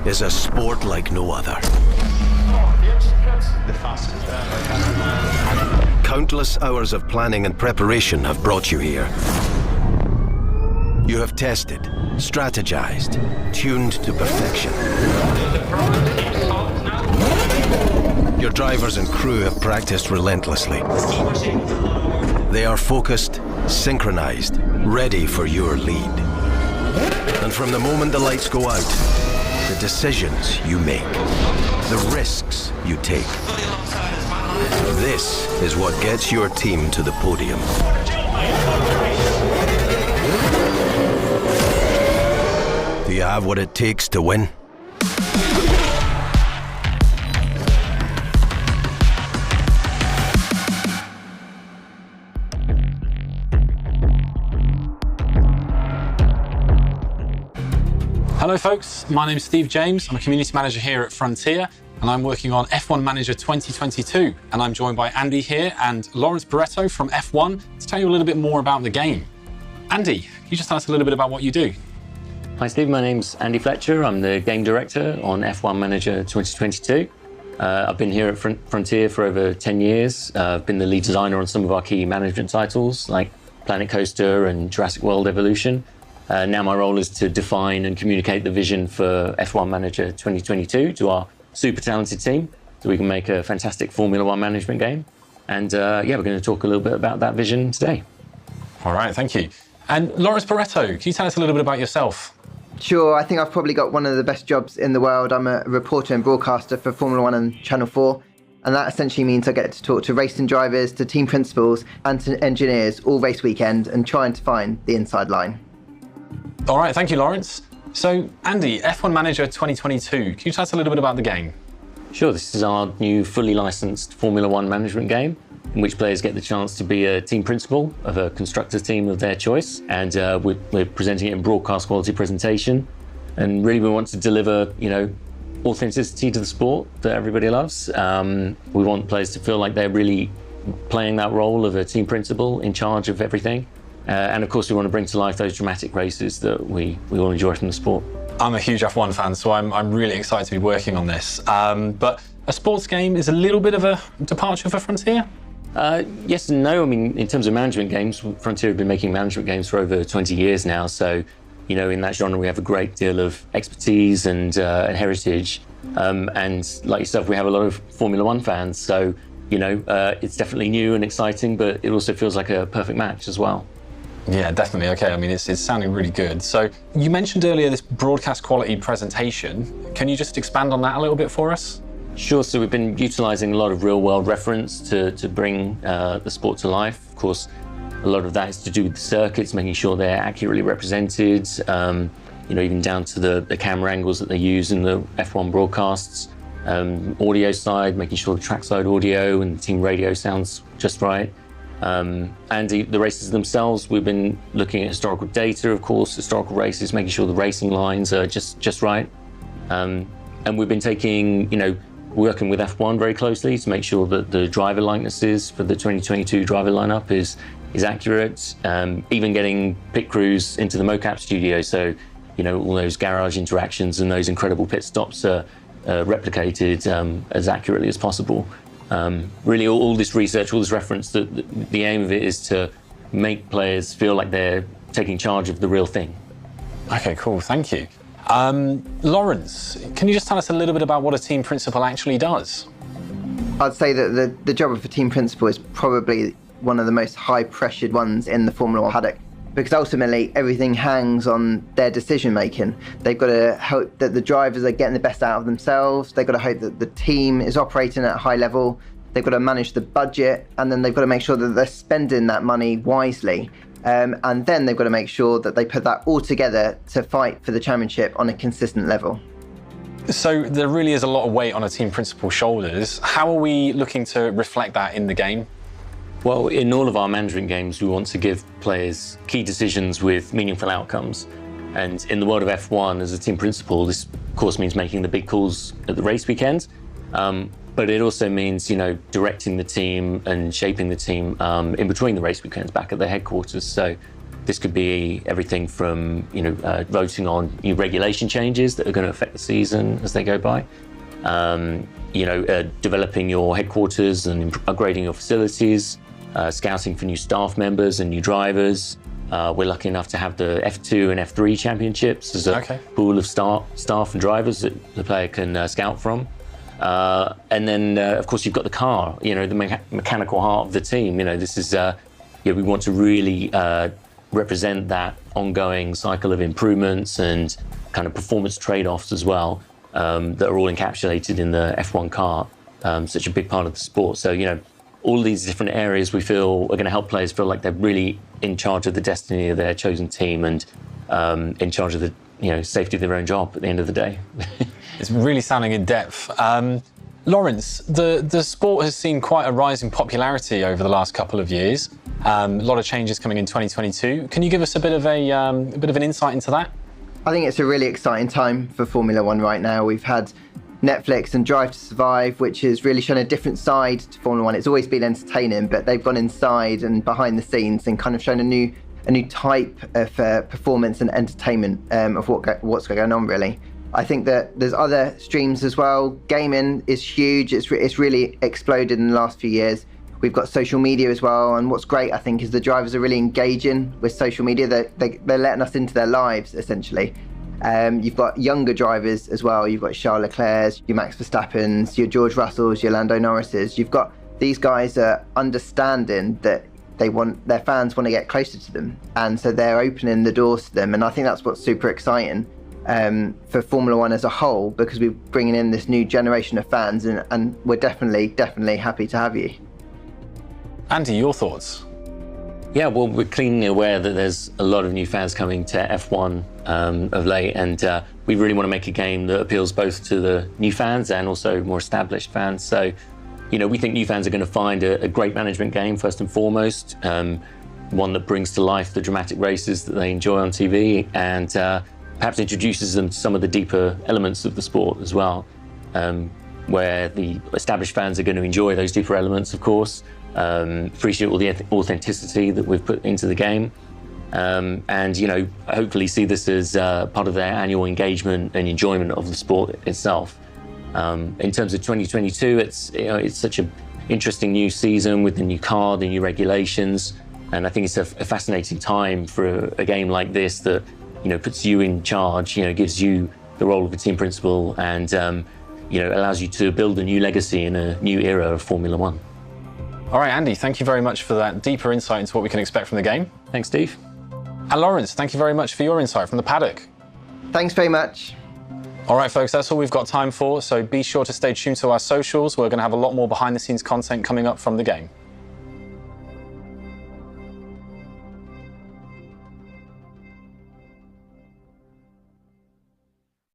is a sport like no other. Countless hours of planning and preparation have brought you here. You have tested, strategized, tuned to perfection. Your drivers and crew have practiced relentlessly. They are focused, synchronized, ready for your lead. And from the moment the lights go out, the decisions you make, the risks you take, this is what gets your team to the podium. Do you have what it takes to win? Hello folks, my name is Steve James. I'm a community manager here at Frontier and I'm working on F1 Manager 2022. And I'm joined by Andy here and Lawrence Barretto from F1 to tell you a little bit more about the game. Andy, can you just tell us a little bit about what you do? Hi Steve, my name's Andy Fletcher. I'm the game director on F1 Manager 2022. I've been here at Frontier for over 10 years. I've been the lead designer on some of our key management titles like Planet Coaster and Jurassic World Evolution. Now my role is to define and communicate the vision for F1 Manager 2022 to our super talented team so we can make a fantastic Formula One management game. And yeah, we're going to talk a little bit about that vision today. All right, thank you. And Lawrence Barretto, can you tell us a little bit about yourself? Sure, I think I've probably got one of the best jobs in the world. I'm a reporter and broadcaster for Formula One and Channel 4. And that essentially means I get to talk to racing drivers, to team principals and to engineers all race weekend and trying to find the inside line. All right, thank you, Lawrence. So, Andy, F1 Manager 2022, can you tell us a little bit about the game? Sure, this is our new fully licensed Formula One management game in which players get the chance to be a team principal of a constructor team of their choice. And we're presenting it in broadcast quality presentation. And really we want to deliver, authenticity to the sport that everybody loves. We want players to feel like they're really playing that role of a team principal in charge of everything. And of course, we want to bring to life those dramatic races that we all enjoy from the sport. I'm a huge F1 fan, so I'm really excited to be working on this. But a sports game is a little bit of a departure for Frontier? Yes and no. I mean, in terms of management games, Frontier have been making management games for over 20 years now. So, in that genre, we have a great deal of expertise and heritage. And like yourself, we have a lot of Formula One fans. So, it's definitely new and exciting, but it also feels like a perfect match as well. Yeah, definitely. Okay, I mean, it's sounding really good. So you mentioned earlier this broadcast quality presentation. Can you just expand on that a little bit for us? Sure, so we've been utilising a lot of real world reference to bring the sport to life. Of course, a lot of that is to do with the circuits, making sure they're accurately represented, even down to the camera angles that they use in the F1 broadcasts. Audio side, making sure the trackside audio and the team radio sounds just right. And the races themselves, we've been looking at historical data, of course, historical races, making sure the racing lines are just right. And we've been working with F1 very closely to make sure that the driver likenesses for the 2022 driver lineup is accurate. Even getting pit crews into the mocap studio, so all those garage interactions and those incredible pit stops are replicated as accurately as possible. Really, all this research, all this reference, the aim of it is to make players feel like they're taking charge of the real thing. Okay, cool, thank you. Lawrence, can you just tell us a little bit about what a team principal actually does? I'd say that the job of a team principal is probably one of the most high-pressured ones in the Formula One paddock, because ultimately everything hangs on their decision making. They've got to hope that the drivers are getting the best out of themselves. They've got to hope that the team is operating at a high level. They've got to manage the budget, and then they've got to make sure that they're spending that money wisely. And then they've got to make sure that they put that all together to fight for the championship on a consistent level. So there really is a lot of weight on a team principal's shoulders. How are we looking to reflect that in the game? Well, in all of our management games, we want to give players key decisions with meaningful outcomes. And in the world of F1, as a team principal, this of course means making the big calls at the race weekend. But it also means, directing the team and shaping the team in between the race weekends back at the headquarters. So, This could be everything from voting on new regulation changes that are going to affect the season as they go by. Developing your headquarters and upgrading your facilities, scouting for new staff members and new drivers. We're lucky enough to have the F2 and F3 championships as a pool of staff and drivers that the player can scout from. And then, of course, you've got the car, the mechanical heart of the team. This is, we want to really represent that ongoing cycle of improvements and kind of performance trade-offs as well, that are all encapsulated in the F1 car, such a big part of the sport. So, all these different areas we feel are going to help players feel like they're really in charge of the destiny of their chosen team and in charge of the safety of their own job at the end of the day. It's really sounding in depth. Lawrence, the sport has seen quite a rise in popularity over the last couple of years. A lot of changes coming in 2022. Can you give us a bit of an insight into that? I think it's a really exciting time for Formula One right now. We've had Netflix and Drive to Survive, which has really shown a different side to Formula One. It's always been entertaining, but they've gone inside and behind the scenes and kind of shown a new type of performance and entertainment of what's going on, really. I think that there's other streams as well. Gaming is huge. It's really exploded in the last few years. We've got social media as well, and what's great, I think, is the drivers are really engaging with social media. They're letting us into their lives, essentially. You've got younger drivers as well. You've got Charles Leclerc's, your Max Verstappen's, your George Russell's, your Lando Norris's. You've got these guys understanding that their fans want to get closer to them, and so they're opening the doors to them. And I think that's what's super exciting for Formula One as a whole, because we're bringing in this new generation of fans, and we're definitely happy to have you. Andy, your thoughts? Yeah, well, we're keenly aware that there's a lot of new fans coming to F1 of late, and we really want to make a game that appeals both to the new fans and also more established fans. So, we think new fans are going to find a great management game, first and foremost, one that brings to life the dramatic races that they enjoy on TV, and perhaps introduces them to some of the deeper elements of the sport as well, where the established fans are going to enjoy those deeper elements, of course, appreciate all the authenticity that we've put into the game, and hopefully see this as part of their annual engagement and enjoyment of the sport itself. In terms of 2022, it's such an interesting new season with the new car, the new regulations, and I think it's a fascinating time for a game like this that puts you in charge, gives you the role of a team principal, and allows you to build a new legacy in a new era of Formula One. All right, Andy, thank you very much for that deeper insight into what we can expect from the game. Thanks, Steve. And Lawrence, thank you very much for your insight from the paddock. Thanks very much. All right, folks, that's all we've got time for, so be sure to stay tuned to our socials. We're going to have a lot more behind-the-scenes content coming up from the game.